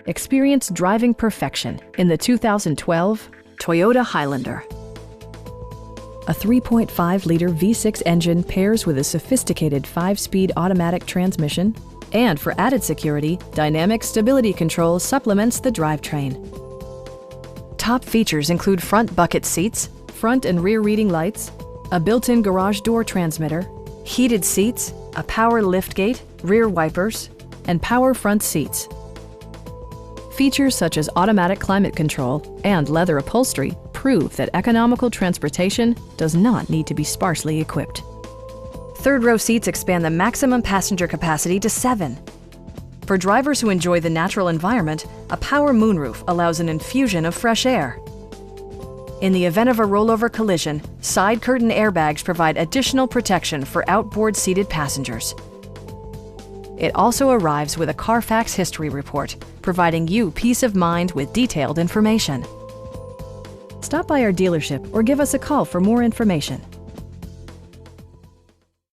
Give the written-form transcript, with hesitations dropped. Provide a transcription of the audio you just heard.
Experience driving perfection in the 2012 Toyota Highlander. A 3.5-liter V6 engine pairs with a sophisticated 5-speed automatic transmission, and for added security, dynamic stability control supplements the drivetrain. Top features include front bucket seats, front and rear reading lights, a built-in garage door transmitter, heated seats, a power liftgate, rear wipers, and power front seats. Features such as automatic climate control and leather upholstery prove that economical transportation does not need to be sparsely equipped. Third-row seats expand the maximum passenger capacity to 7. For drivers who enjoy the natural environment, a power moonroof allows an infusion of fresh air. In the event of a rollover collision, side curtain airbags provide additional protection for outboard seated passengers. It also arrives with a Carfax history report, providing you peace of mind with detailed information. Stop by our dealership or give us a call for more information.